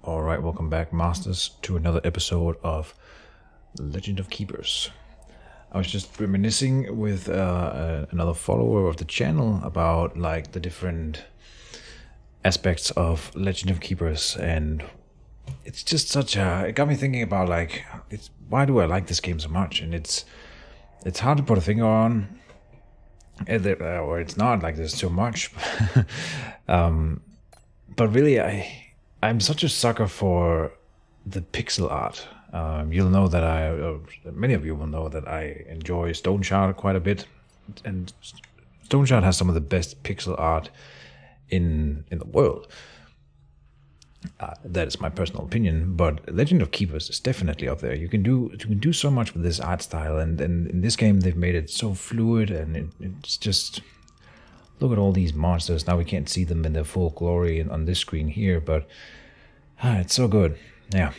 Alright, welcome back, Masters, to another episode of Legend of Keepers. I was just reminiscing with another follower of the channel about like the different aspects of Legend of Keepers, and it's just it got me thinking about like, why do I like this game so much? And it's hard to put a finger on, or it's not like there's too much. But really, I'm such a sucker for the pixel art. You'll know that many of you will know that I enjoy Stone Shard quite a bit, and Stone Shard has some of the best pixel art in the world. That is my personal opinion, but Legend of Keepers is definitely up there. You can do so much with this art style, and in this game they've made it so fluid, and it's just, look at all these monsters. Now we can't see them in their full glory on this screen here, but it's so good. Yeah.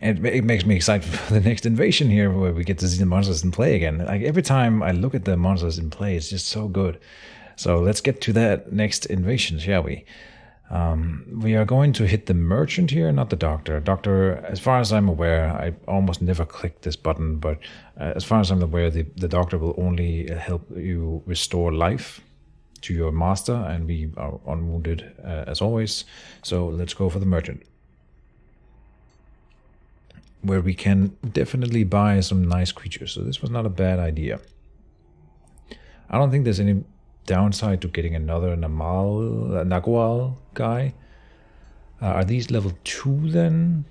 It makes me excited for the next invasion here, where we get to see the monsters in play again. Like every time I look at the monsters in play, it's just so good. So let's get to that next invasion, shall we? We are going to hit the merchant here, not the doctor. Doctor, as far as I'm aware, I almost never click this button, but as far as I'm aware, the doctor will only help you restore life to your master, and we are unwounded as always. So let's go for the merchant, where we can definitely buy some nice creatures. So this was not a bad idea. I don't think there's any downside to getting another Nagual guy. Are these level 2 then?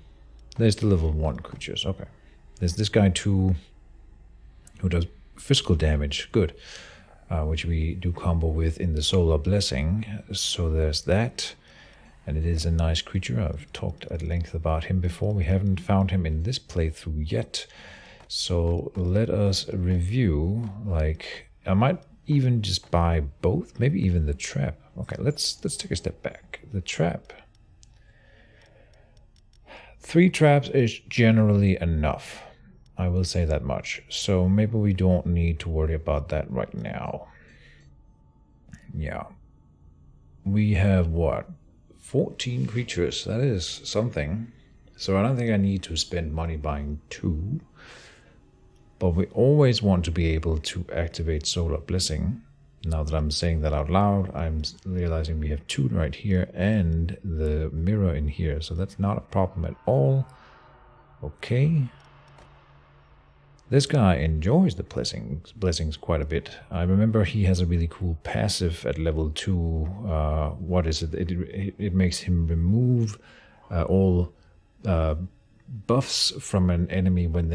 There's the level 1 creatures. Okay. There's this guy too, who does physical damage. Good. Which we do combo with in the Solar Blessing. So there's that. And it is a nice creature. I've talked at length about him before. We haven't found him in this playthrough yet. So let us review. Like, I might even just buy both, maybe even the trap. Okay, let's take a step back. The trap. 3 traps is generally enough. I will say that much. So maybe we don't need to worry about that right now. Yeah. We have what? 14 creatures. That is something. So I don't think I need to spend money buying 2. But we always want to be able to activate Solar Blessing. Now that I'm saying that out loud, I'm realizing we have 2 right here and the mirror in here. So that's not a problem at all. Okay. This guy enjoys the blessings quite a bit. I remember he has a really cool passive at level 2. What is it? It makes him remove all buffs from an enemy when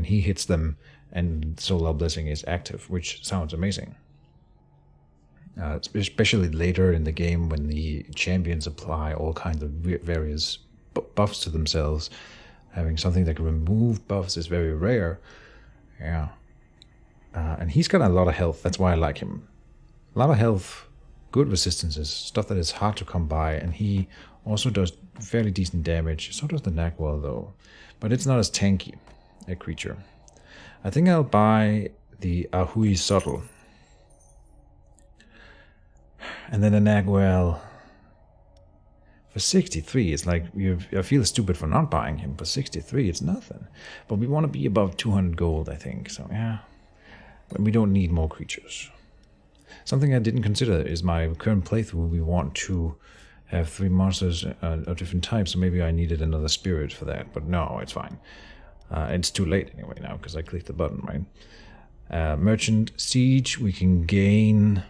he hits them, and Solar Blessing is active, which sounds amazing. Especially later in the game when the champions apply all kinds of various buffs to themselves. Having something that can remove buffs is very rare. Yeah. And he's got a lot of health. That's why I like him. A lot of health, good resistances, stuff that is hard to come by. And he also does fairly decent damage. So does the Nagwal though. But it's not as tanky a creature. I think I'll buy the Ahui Subtle. And then the Nagwal for 63, it's like, I feel stupid for not buying him. For 63, it's nothing. But we want to be above 200 gold, I think. So, yeah. But we don't need more creatures. Something I didn't consider is my current playthrough. We want to have 3 monsters of different types. So maybe I needed another spirit for that. But no, it's fine. It's too late anyway now because I clicked the button, right? Merchant Siege, we can gain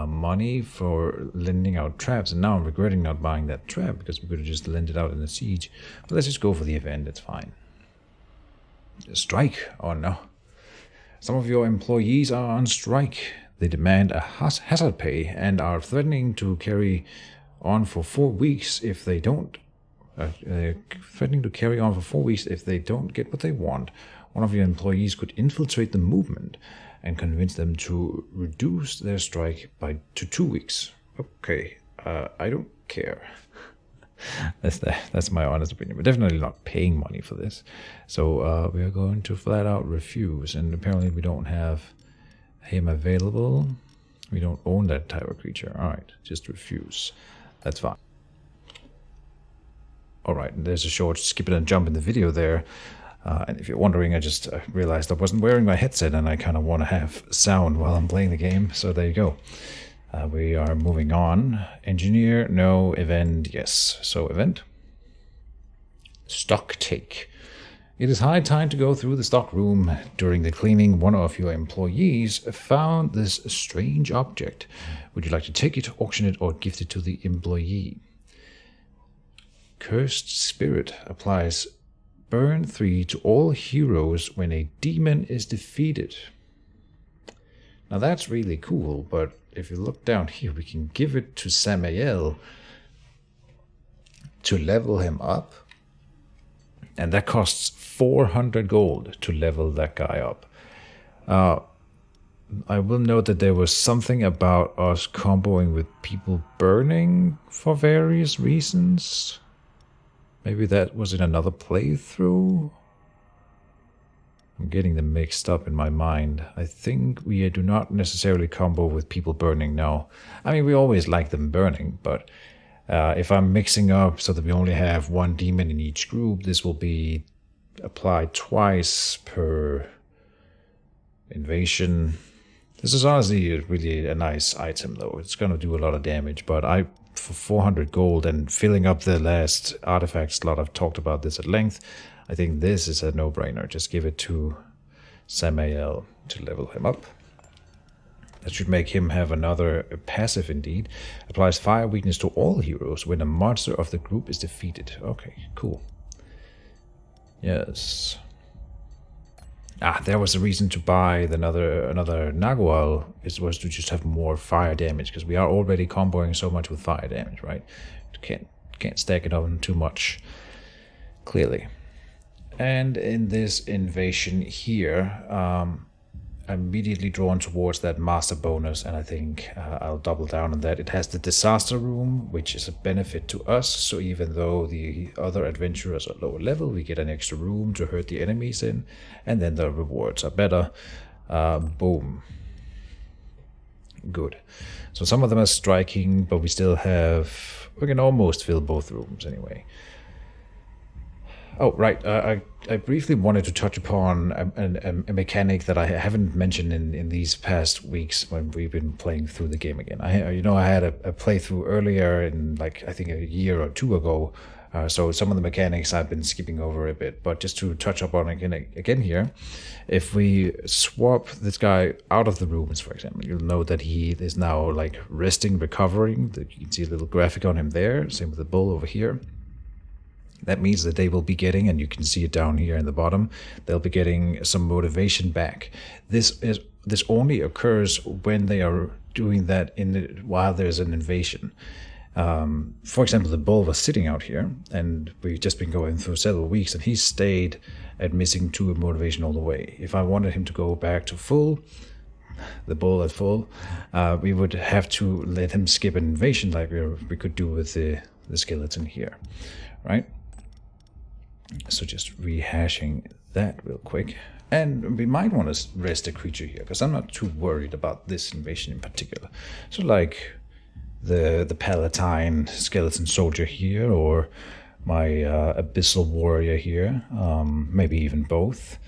money for lending out traps, and now I'm regretting not buying that trap because we could have just lent it out in the siege. But let's just go for the event, it's fine. Strike? Oh no. Some of your employees are on strike. They demand a hazard pay and are threatening to carry on for 4 weeks if they don't. Threatening to carry on for 4 weeks if they don't get what they want. One of your employees could infiltrate the movement and convince them to reduce their strike to 2 weeks. Okay, I don't care. That's my honest opinion. We're definitely not paying money for this. So we are going to flat out refuse. And apparently we don't have him available. We don't own that type of creature. Alright, just refuse. That's fine. Alright, there's a short skip it and jump in the video there. And if you're wondering, I just realized I wasn't wearing my headset and I kind of want to have sound while I'm playing the game. So there you go. We are moving on. Engineer, no. Event, yes. So event. Stock take. It is high time to go through the stock room. During the cleaning, one of your employees found this strange object. Would you like to take it, auction it, or gift it to the employee? Cursed Spirit applies burn 3 to all heroes when a demon is defeated. Now that's really cool, but if you look down here, we can give it to Samael to level him up. And that costs 400 gold to level that guy up. I will note that there was something about us comboing with people burning for various reasons. Maybe that was in another playthrough? I'm getting them mixed up in my mind. I think we do not necessarily combo with people burning, no. I mean, we always like them burning, but if I'm mixing up so that we only have one demon in each group, this will be applied twice per invasion. This is honestly really a nice item, though. It's going to do a lot of damage, but for 400 gold and filling up the last artifact slot, I've talked about this at length, I think this is a no-brainer. Just give it to Samael to level him up. That should make him have another passive indeed. Applies fire weakness to all heroes when a monster of the group is defeated. Okay, cool. Yes. There was a reason to buy another Nagual. It was to just have more fire damage, because we are already comboing so much with fire damage, right? Can't stack it on too much, clearly. And in this invasion here, I'm immediately drawn towards that master bonus, and I think I'll double down on that. It has the disaster room, which is a benefit to us, so even though the other adventurers are lower level, we get an extra room to hurt the enemies in, and then the rewards are better. Boom. Good. So some of them are striking, but we can almost fill both rooms anyway. Oh, right. I briefly wanted to touch upon a mechanic that I haven't mentioned in these past weeks when we've been playing through the game again. I had a playthrough earlier in, I think a year or two ago. So some of the mechanics I've been skipping over a bit. But just to touch upon again here, if we swap this guy out of the rooms, for example, you'll note that he is now resting, recovering. You can see a little graphic on him there. Same with the bull over here. That means that they will be getting, and you can see it down here in the bottom, they'll be getting some motivation back. This only occurs when they are doing that while there's an invasion. For example, the bull was sitting out here, and we've just been going through several weeks, and he stayed at missing 2 motivation all the way. If I wanted him to go back to full, the bull at full, we would have to let him skip an invasion like we could do with the skeleton here, right? So just rehashing that real quick. And we might want to rest a creature here, because I'm not too worried about this invasion in particular. So like the Palatine skeleton soldier here, or my abyssal warrior here, maybe even both.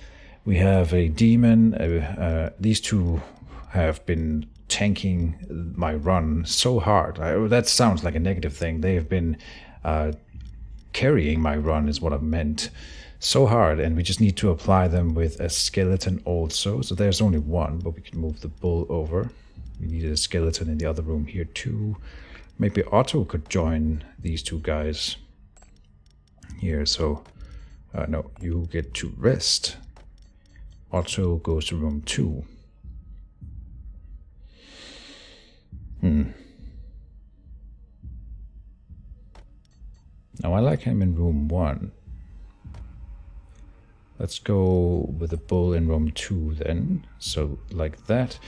We have a demon. These two have been tanking my run so hard. That sounds like a negative thing. They have been carrying my run is what I meant, so hard, and we just need to apply them with a skeleton also. So there's only one, but we can move the bull over. We need a skeleton in the other room here too. Maybe Otto could join these two guys here. So no, you get to rest. Otto goes to room 2. Now I like him in room 1. Let's go with the bull in room 2 then. So like that.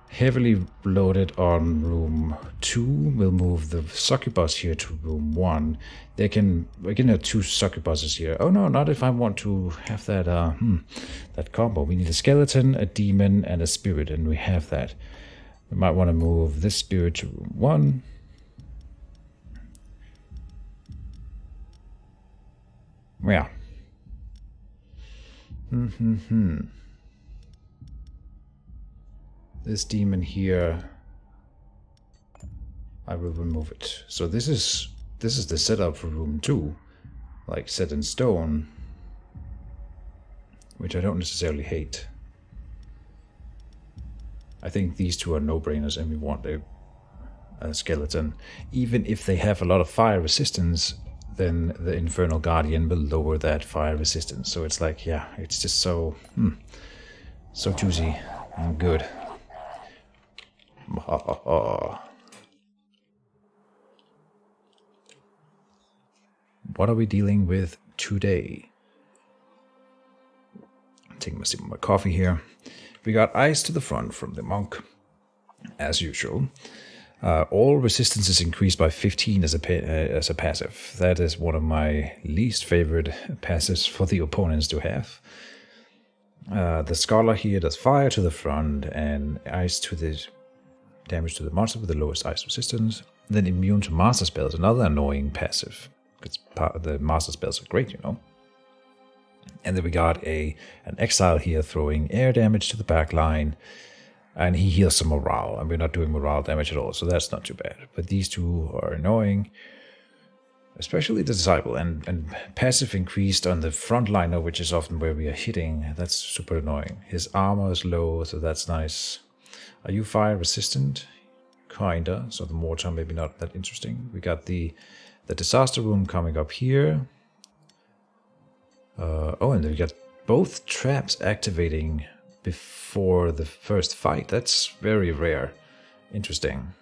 Heavily loaded on room 2. We'll move the succubus here to room 1. We can have 2 succubuses here. Oh no, not if I want to have that that combo. We need a skeleton, a demon, and a spirit, and we have that. We might want to move this spirit to room 1. Yeah. This demon here, I will remove it. So this is the setup for room 2, like set in stone, which I don't necessarily hate. I think these two are no-brainers, and we want a skeleton. Even if they have a lot of fire resistance, then the Infernal Guardian will lower that fire resistance. So it's like, yeah, it's just so juicy and good. What are we dealing with today? I'm taking a sip of my coffee here. We got ice to the front from the monk, as usual. All resistance is increased by 15 as a passive. That is one of my least favorite passives for the opponents to have. The scholar here does fire to the front and ice to the damage to the monster with the lowest ice resistance. Then immune to master spells, another annoying passive. Because the master spells are great, you know. And then we got an exile here throwing air damage to the back line. And he heals some morale, and we're not doing morale damage at all, so that's not too bad. But these two are annoying, especially the Disciple, and passive increased on the frontliner, which is often where we are hitting. That's super annoying. His armor is low, so that's nice. Are you fire resistant? Kinda, so the mortar maybe not that interesting. We got the disaster room coming up here. Oh, and then we got both traps activating before the first fight. That's very rare. Interesting.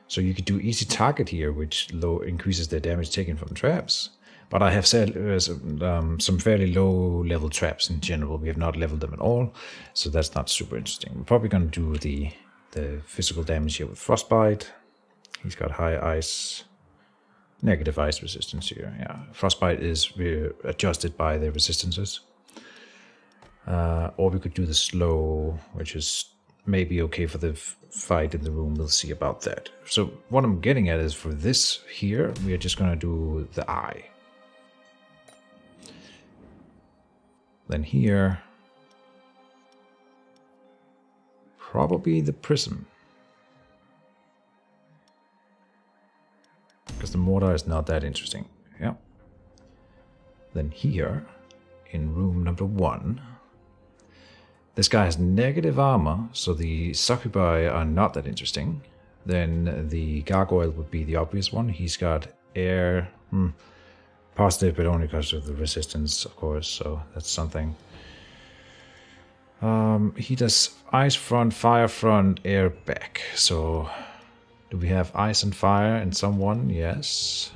So you could do easy target here, which increases the damage taken from traps. But I have said some fairly low level traps in general. We have not leveled them at all, so that's not super interesting. We're probably going to do the physical damage here with Frostbite. He's got high ice. Negative ice resistance here, yeah. Frostbite is adjusted by the resistances. Or we could do the slow, which is maybe okay for the fight in the room. We'll see about that. So what I'm getting at is for this here, we are just going to do the eye. Then here, probably the prism. Because the mortar is not that interesting. Yeah. Then here, in room number 1, this guy has negative armor, so the succubi are not that interesting. Then the gargoyle would be the obvious one. He's got air, positive, but only because of the resistance, of course, so that's something. He does ice front, fire front, air back, so... Do we have ice and fire in someone? Yes.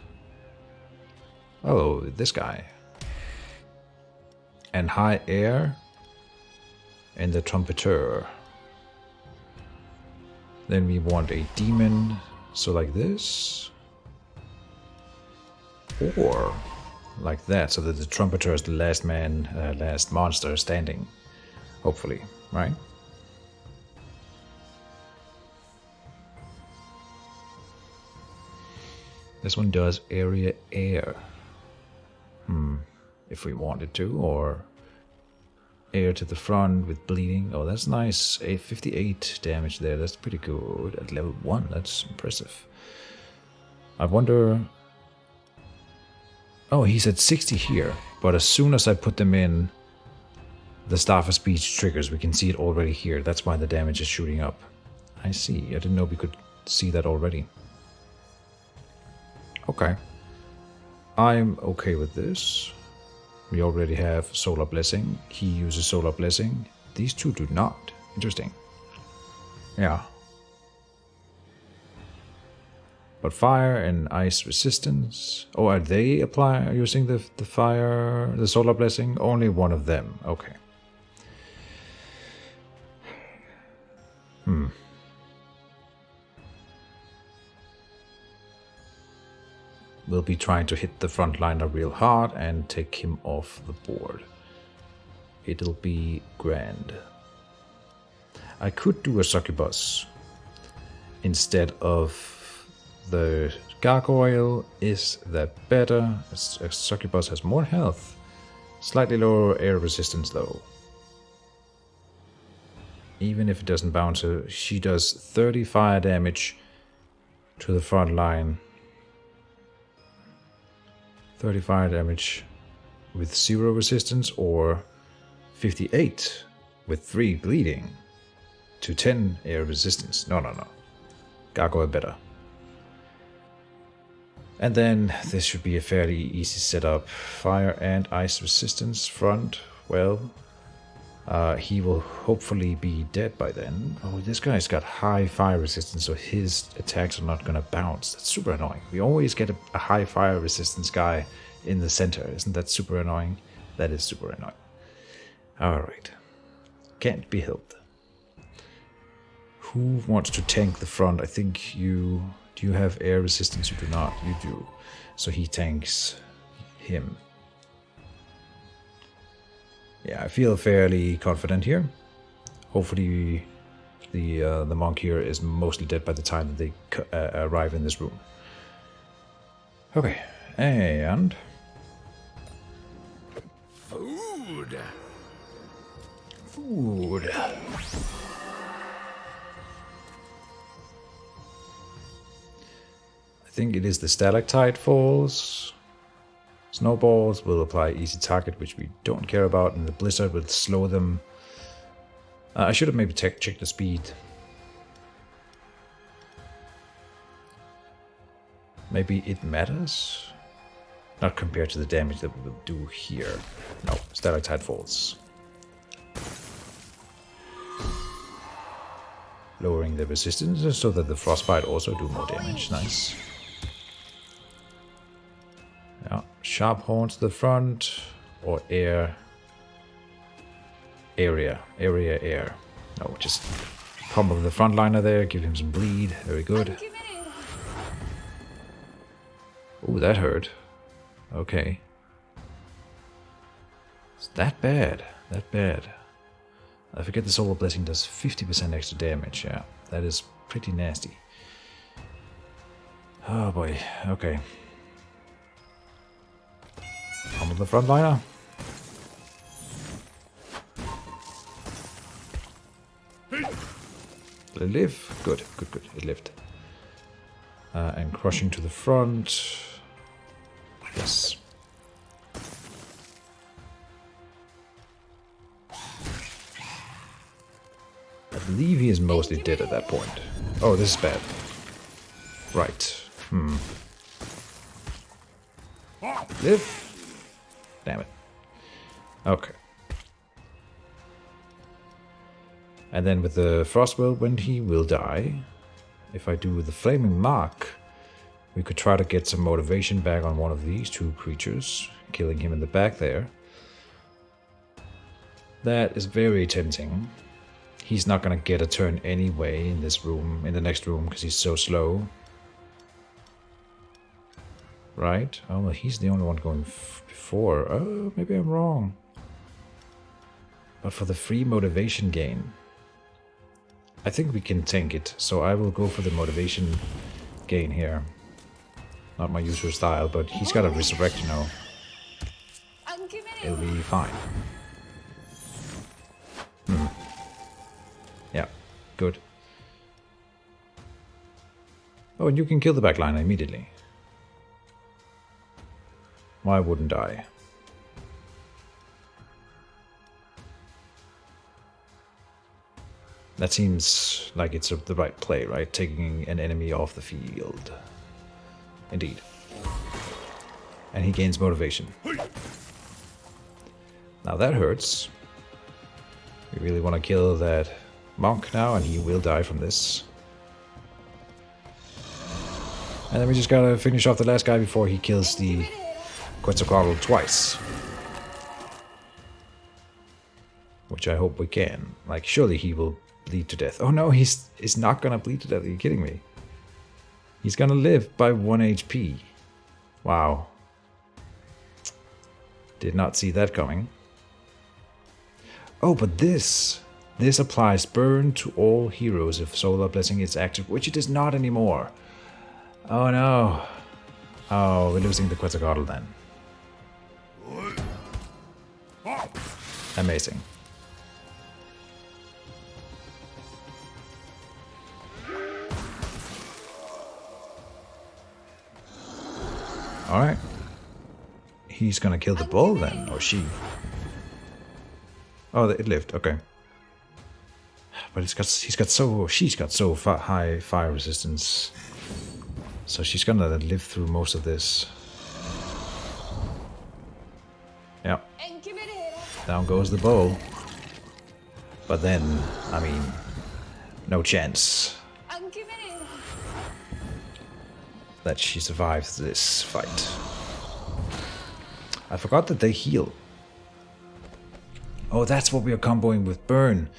Oh, this guy. And high air. And the trumpeter. Then we want a demon. So like this. Or like that. So that the trumpeter is the last man, last monster standing. Hopefully, right? This one does area air. If we wanted to, or air to the front with bleeding. Oh, that's nice. 58 damage there. That's pretty good. At level 1, that's impressive. I wonder... Oh, he's at 60 here. But as soon as I put them in, the Staff of Speech triggers. We can see it already here. That's why the damage is shooting up. I see. I didn't know we could see that already. Okay. I'm okay with this. We already have Solar Blessing. He uses Solar Blessing. These two do not. Interesting. Yeah. But fire and ice resistance. Oh, are they using the fire, the Solar Blessing? Only one of them. Okay. We'll be trying to hit the frontliner real hard and take him off the board. It'll be grand. I could do a succubus instead of the Gargoyle, is that better? Succubus has more health. Slightly lower air resistance though. Even if it doesn't bounce her, she does 30 fire damage to the front line. 30 fire damage with 0 resistance, or 58 with 3 bleeding to 10 air resistance. No. Gargoyle better. And then this should be a fairly easy setup. Fire and ice resistance front. Well, he will hopefully be dead by then. Oh, this guy's got high fire resistance, so his attacks are not going to bounce. That's super annoying. We always get a high fire resistance guy in the center. Isn't that super annoying? That is super annoying. Alright. Can't be helped. Who wants to tank the front? I think you... Do you have air resistance? You do not. You do. So he tanks him. Yeah, I feel fairly confident here. Hopefully the monk here is mostly dead by the time that they arrive in this room. Okay, and... Food! Food! I think it is the stalactite falls. Snowballs will apply easy target, which we don't care about, and the blizzard will slow them. I should have maybe checked the speed. Maybe it matters? Not compared to the damage that we will do here. No, stalactite falls. Lowering the resistance so that the frostbite also do more damage. Nice. Yeah, sharp horns to the front, or air. Area. No, just pummel the frontliner there, give him some bleed. Very good. Ooh, that hurt. Okay. It's that bad. That bad. I forget the Solar Blessing does 50% extra damage. Yeah, that is pretty nasty. Oh boy. Okay. Pummel the frontliner. Did it live? Good. It lived. And crushing to the front. Yes. I believe he is mostly dead at that point. Oh, this is bad. Right. Live. Damn it. Okay. And then with the Frost Whirlwind, he will die. If I do the Flaming Mark, we could try to get some motivation back on one of these two creatures, killing him in the back there. That is very tempting. He's not gonna get a turn anyway in this room, in the next room, because he's so slow. Right? Oh, well, he's the only one going before. Oh, maybe I'm wrong. But for the free motivation gain, I think we can tank it. So I will go for the motivation gain here. Not my usual style, but he's got a resurrect, you know. It'll be fine. Yeah, good. Oh, and you can kill the backliner immediately. Why wouldn't I? That seems like it's the right play, right? Taking an enemy off the field. Indeed. And he gains motivation. Now that hurts. We really want to kill that monk now, and he will die from this. And then we just gotta finish off the last guy before he kills the Quetzalcoatl twice. Which I hope we can. Like, surely he will bleed to death. Oh no, he's not gonna bleed to death. Are you kidding me? He's gonna live by 1 HP. Wow. Did not see that coming. Oh, but this applies burn to all heroes if Solar Blessing is active, which it is not anymore. Oh no. Oh, we're losing the Quetzalcoatl then. Amazing. Alright. He's gonna kill the bull then, or she. Oh, it lived, okay. But she's got so high fire resistance. So she's gonna live through most of this. Yeah. Down goes the bull. But then, I mean, no chance that she survives this fight. I forgot that they heal. Oh, that's what we are comboing with Burn.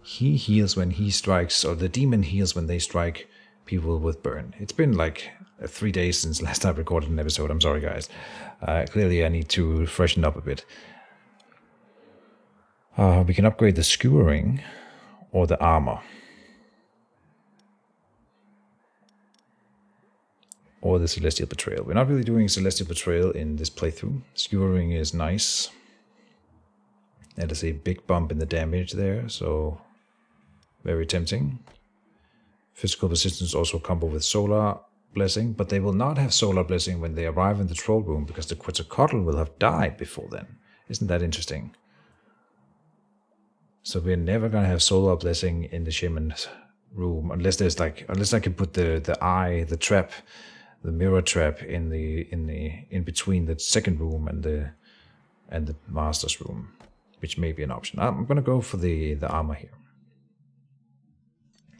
He heals when he strikes, or the demon heals when they strike people with Burn. It's been like 3 days since last time I recorded an episode. I'm sorry, guys. Clearly, I need to freshen up a bit. We can upgrade the skewering or the armor. Or the Celestial Betrayal. We're not really doing Celestial Betrayal in this playthrough. Skewering is nice. That is a big bump in the damage there, so very tempting. Physical resistance also combo with Solar Blessing, but they will not have Solar Blessing when they arrive in the Troll Room because the Quetzalcoatl will have died before then. Isn't that interesting? So we're never gonna have Solar Blessing in the Shaman's room unless there's unless I can put the trap, the mirror trap in between the second room and the master's room, which may be an option. I'm gonna go for the armor here.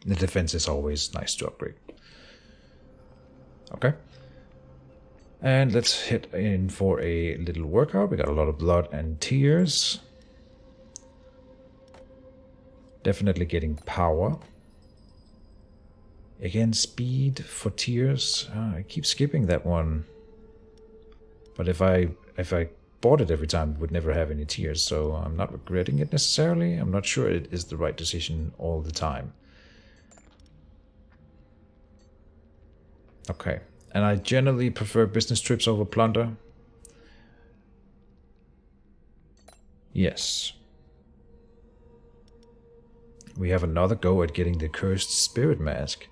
The defense is always nice to upgrade. Okay. And let's hit in for a little workout. We got a lot of blood and tears. Definitely getting power. Again, speed for tears. I keep skipping that one. But if I bought it every time, it would never have any tears. So I'm not regretting it necessarily. I'm not sure it is the right decision all the time. Okay. And I generally prefer business trips over plunder. Yes. We have another go at getting the cursed spirit mask.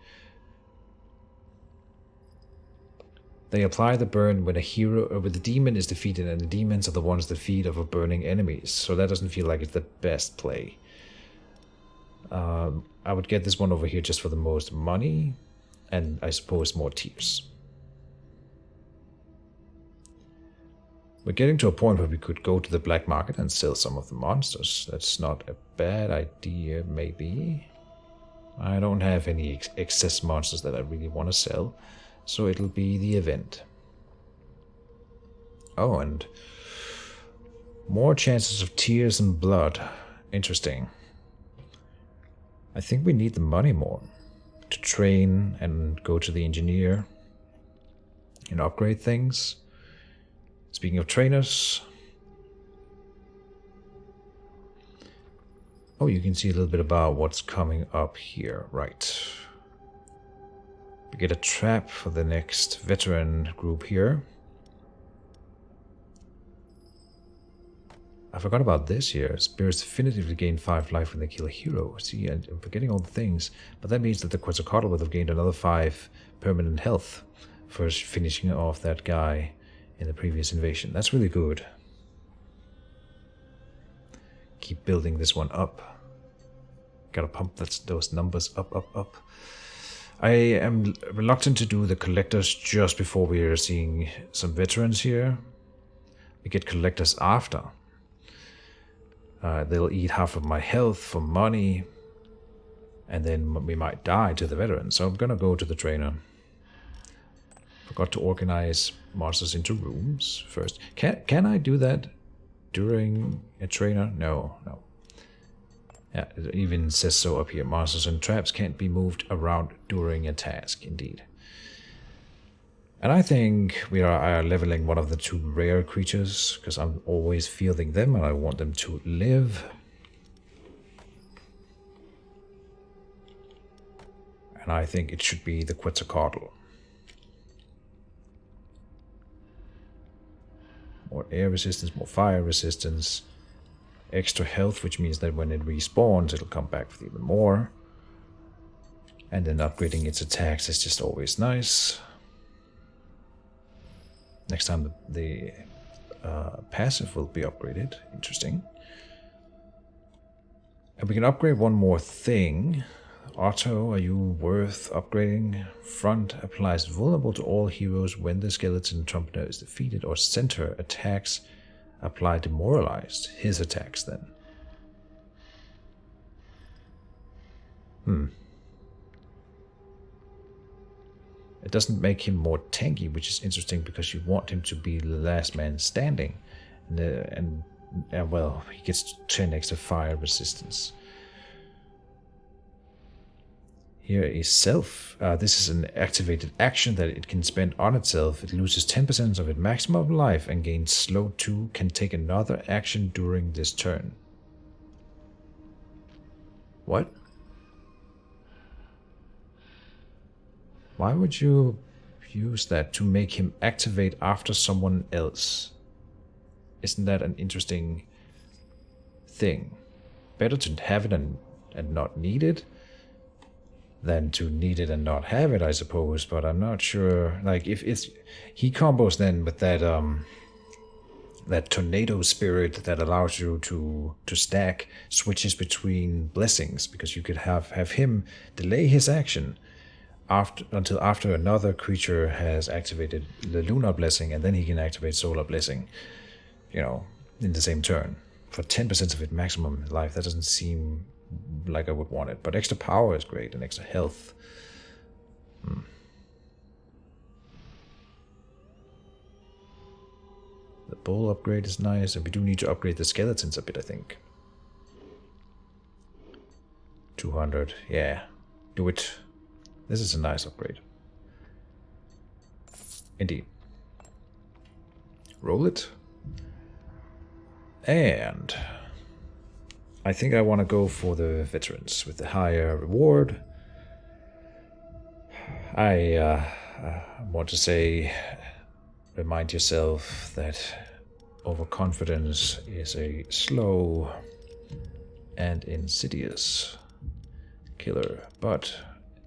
They apply the burn when when the demon is defeated, and the demons are the ones that feed off of burning enemies. So that doesn't feel like it's the best play. I would get this one over here just for the most money, and I suppose more tears. We're getting to a point where we could go to the black market and sell some of the monsters. That's not a bad idea, maybe. I don't have any excess monsters that I really want to sell, so it'll be the event. Oh, and more chances of tears and blood. Interesting. I think we need the money more to train and go to the engineer and upgrade things. Speaking of trainers, oh, you can see a little bit about what's coming up here, right? We get a trap for the next veteran group here. I forgot about this here. Spirits definitively gain 5 life when they kill a hero. See, I'm forgetting all the things, but that means that the Quetzalcoatl would have gained another 5 permanent health for finishing off that guy in the previous invasion. That's really good. Keep building this one up. Gotta pump those numbers up. I am reluctant to do the collectors just before we are seeing some veterans here. We get collectors after. They'll eat half of my health for money, and then we might die to the veterans. So I'm gonna go to the trainer. Forgot to organize monsters into rooms first. Can I do that during a trainer? No. Yeah, it even says so up here. Monsters and traps can't be moved around during a task, indeed. And I think we are leveling one of the 2 rare creatures, because I'm always fielding them and I want them to live. And I think it should be the Quetzalcoatl. more air resistance, more fire resistance, extra health, which means that when it respawns, it'll come back with even more. And then upgrading its attacks is just always nice. Next time the passive will be upgraded. Interesting. And we can upgrade one more thing. Otto, are you worth upgrading? Front applies vulnerable to all heroes when the skeleton trumpeter is defeated, or center attacks apply demoralized. His attacks then. It doesn't make him more tanky, which is interesting because you want him to be the last man standing. And well, he gets 10 extra fire resistance. Here is self. This is an activated action that it can spend on itself. It loses 10% of its maximum life and gains slow 2, can take another action during this turn. What? Why would you use that to make him activate after someone else? Isn't that an interesting thing? Better to have it and not need it than to need it and not have it, I suppose. But I'm not sure. Like, if it's he combos then with that that tornado spirit that allows you to stack switches between blessings, because you could have him delay his action until after another creature has activated the lunar blessing, and then he can activate solar blessing, you know, in the same turn for 10% of its maximum life. That doesn't seem like I would want it, but extra power is great and extra health. The bull upgrade is nice, and we do need to upgrade the skeletons a bit, I think. 200, yeah, do it. This is a nice upgrade. Indeed. Roll it. And I think I want to go for the veterans with the higher reward. I want to say, remind yourself that overconfidence is a slow and insidious killer. But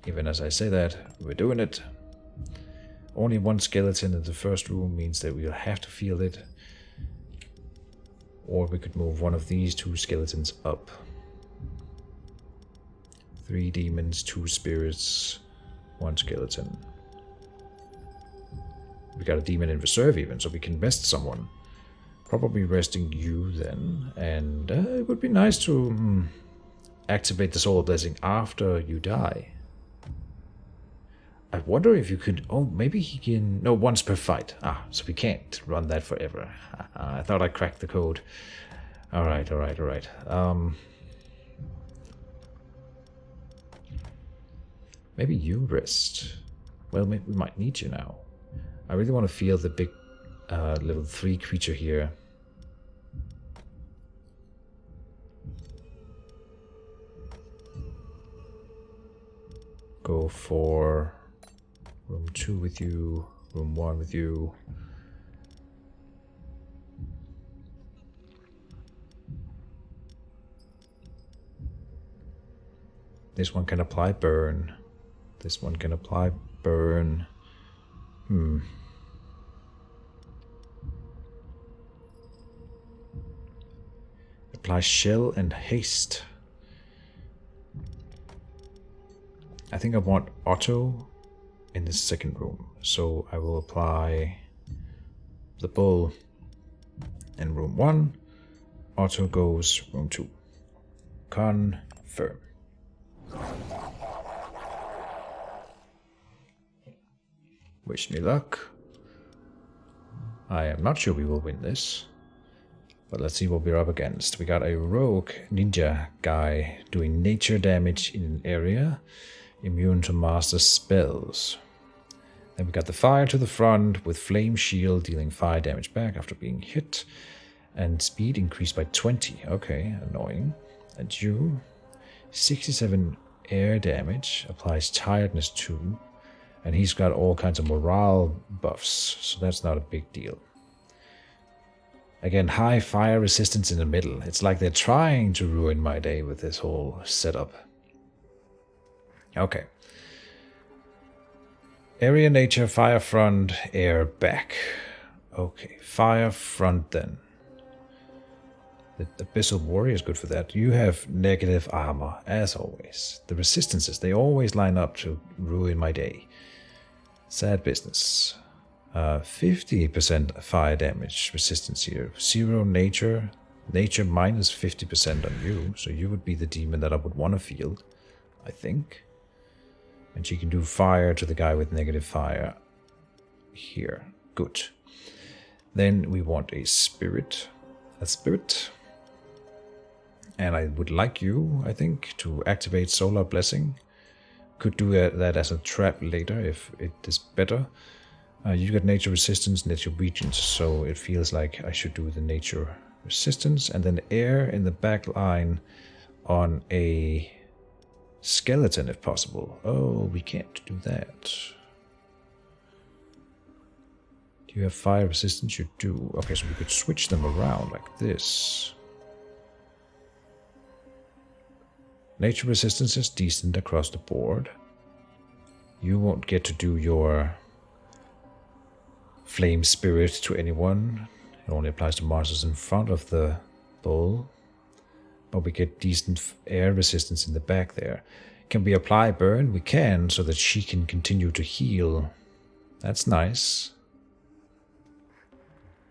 even as I say that, we're doing it. Only one skeleton in the first room means that we'll have to feel it. Or we could move one of these 2 skeletons up. 3 demons, 2 spirits, 1 skeleton. We got a demon in reserve even, so we can rest someone. Probably resting you then. And it would be nice to activate the solar blessing after you die. I wonder if you could... Oh, maybe he can... No, once per fight. So we can't run that forever. I thought I cracked the code. Alright. Maybe you rest. Well, maybe we might need you now. I really want to feel the big level 3 creature here. Go for... room 2 with you, room 1 with you. This one can apply burn. This one can apply burn. Apply shell and haste. I think I want Otto in the second room, so I will apply the bull in room 1. Otto goes room 2. Confirm. Wish me luck. I am not sure we will win this, but let's see what we're up against. We got a rogue ninja guy doing nature damage in an area, immune to master spells. Then we got the fire to the front with flame shield dealing fire damage back after being hit, and speed increased by 20. Okay, annoying. And you, 67 air damage, applies tiredness 2, and he's got all kinds of morale buffs, so that's not a big deal. Again, high fire resistance in the middle. It's like they're trying to ruin my day with this whole setup. Okay. Area nature, fire front, air back. Okay, fire front then. The Abyssal Warrior is good for that. You have negative armor, as always. The resistances, they always line up to ruin my day. Sad business. 50% fire damage resistance here. 0 nature. Nature minus 50% on you. So you would be the demon that I would want to field, I think. And she can do fire to the guy with negative fire here. Good. Then we want a spirit. A spirit. And I would like you, I think, to activate Solar Blessing. Could do that as a trap later if it is better. You got nature resistance, nature weakness, so it feels like I should do the nature resistance. And then air in the back line on a skeleton if possible. Oh, we can't do that. Do you have fire resistance? You do. Okay, so we could switch them around like this. Nature resistance is decent across the board. You won't get to do your flame spirit to anyone. It only applies to monsters in front of the bull. But we get decent air resistance in the back there. Can we apply burn? We can, so that she can continue to heal. That's nice.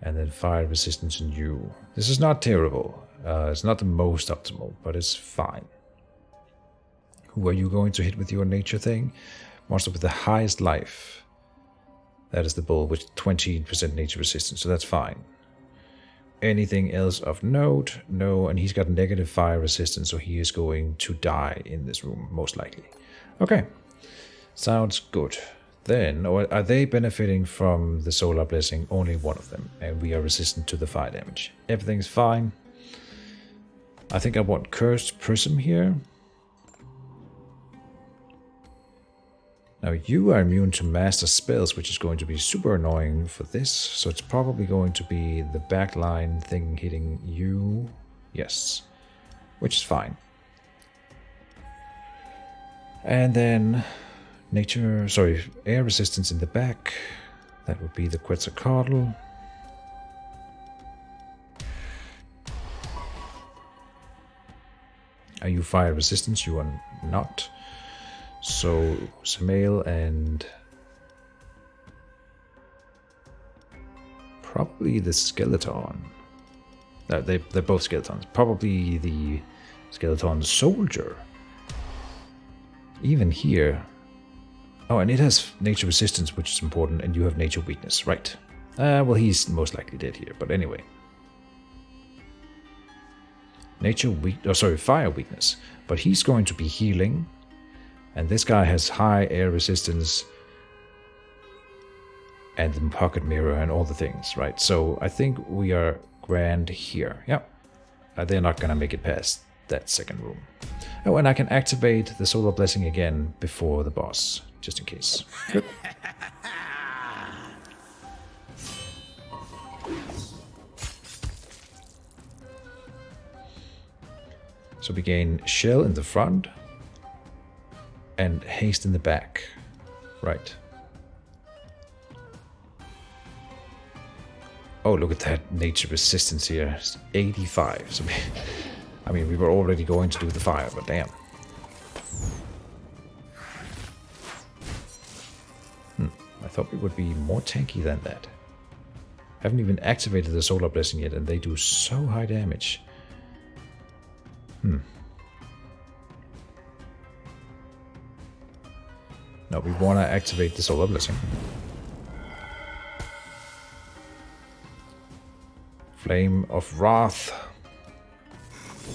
And then fire resistance in you. This is not terrible. It's not the most optimal, but it's fine. Who are you going to hit with your nature thing? Monster with the highest life. That is the bull with 20% nature resistance, so that's fine. Anything else of note? No, and he's got negative fire resistance, so he is going to die in this room, most likely. Okay, sounds good. Then, are they benefiting from the Solar Blessing? Only one of them, and we are resistant to the fire damage. Everything's fine. I think I want Cursed Prism here. Now you are immune to master spells, which is going to be super annoying for this. So it's probably going to be the backline thing hitting you. Yes, which is fine. And then air resistance in the back. That would be the Quetzalcoatl. Are you fire resistance? You are not. So, Samael and probably the skeleton. No, they're both skeletons. Probably the skeleton soldier. Even here. Oh, and it has nature resistance, which is important, and you have nature weakness, right? Well, he's most likely dead here, but anyway. Fire weakness. But he's going to be healing. And this guy has high air resistance and the pocket mirror and all the things, right? So I think we are grand here. Yeah. They're not going to make it past that second room. Oh, and I can activate the Solar Blessing again before the boss, just in case. Good. So we gain shell in the front. And haste in the back. Right. Oh, look at that nature resistance here. It's 85. So we were already going to do the fire, but damn. I thought we would be more tanky than that. Haven't even activated the Solar Blessing yet, and they do so high damage. No, we want to activate the Solar Blessing. Flame of Wrath.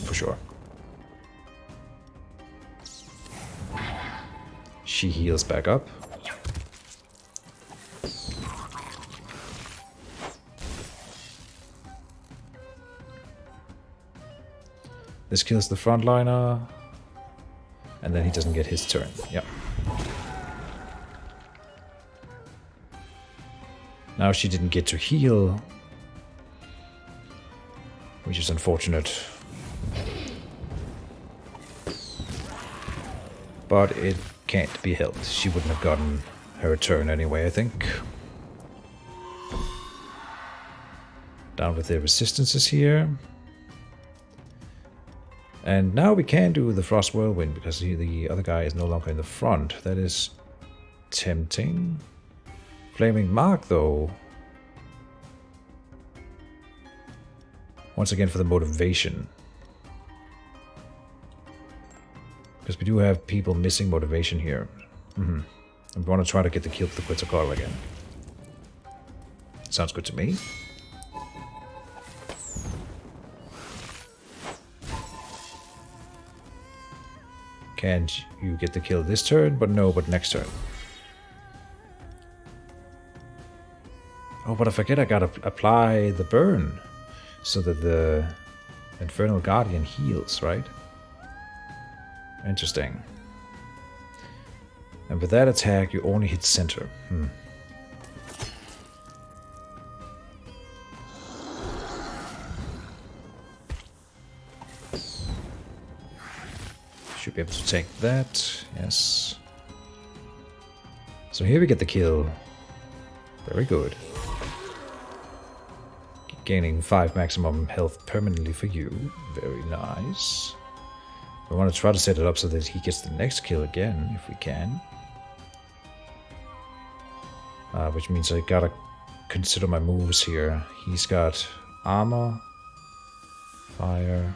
For sure. She heals back up. This kills the frontliner. And then he doesn't get his turn. Yep. Now she didn't get to heal. which is unfortunate. But it can't be helped. She wouldn't have gotten her turn anyway, I think. Down with the resistances here. And now we can do the Frost Whirlwind because the other guy is no longer in the front. That is tempting. Flaming Mark, though. Once again for the motivation. Because we do have people missing motivation here. And we want to try to get the kill with the Quetzalcoatl again. Sounds good to me. Can't you get the kill this turn? But no, but next turn. Oh, but I forget I gotta apply the burn. So that the Infernal Guardian heals, right? Interesting. And with that attack, you only hit center. Should be able to take that. Yes. So here we get the kill. Very good. Gaining 5 maximum health permanently for you. Very nice. We want to try to set it up so that he gets the next kill again, if we can. Which means I gotta consider my moves here. He's got armor, fire.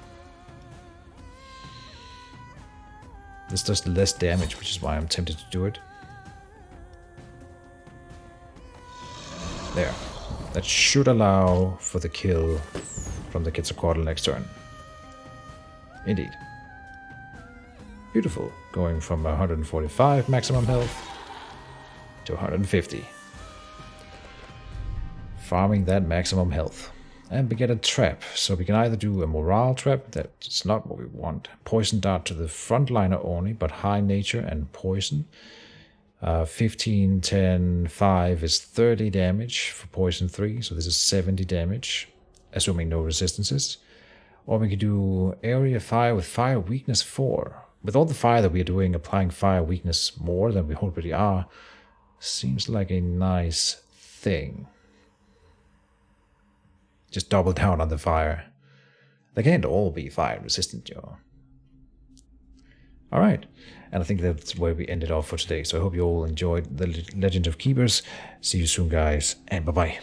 This does less damage, which is why I'm tempted to do it. There. That should allow for the kill from the Quetzalcoatl next turn. Indeed. Beautiful. Going from 145 maximum health to 150. Farming that maximum health. And we get a trap. So we can either do a morale trap, that's not what we want. Poison dart to the frontliner only, but high nature and poison. 15, 10, 5 is 30 damage for poison 3, so this is 70 damage, assuming no resistances. Or we could do area fire with fire weakness 4. With all the fire that we are doing, applying fire weakness more than we already are, seems like a nice thing. Just double down on the fire. They can't all be fire resistant, yo. Alright, and I think that's where we ended off for today. So I hope you all enjoyed the Legend of Keepers. See you soon, guys, and bye-bye.